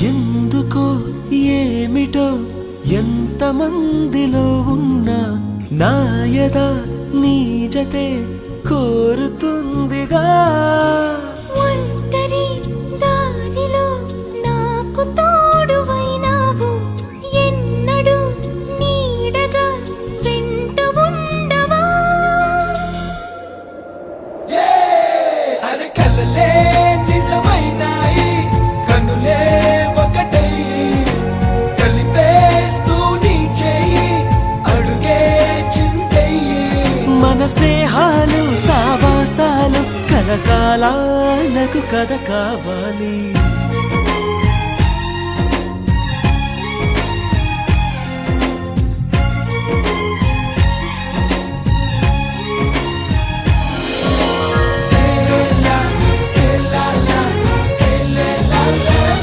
ఎందుకో ఏమిటో ఎంతమందిలో ఉన్నా నాయద నీ జతే కోరుతుందిగా ఒంటరి దారిలో నాకు తోడువైనావు ఎన్నడూ నీడగా వెంట ఉండవా అరే కలలే నిజమైనాయి కనులే ఒకటై కలిపేస్తూ నీ చేయి అడుగే చిందయ్యి మన స్నేహాలు సావాసాలు కలకాలాలకు కథ కావాలి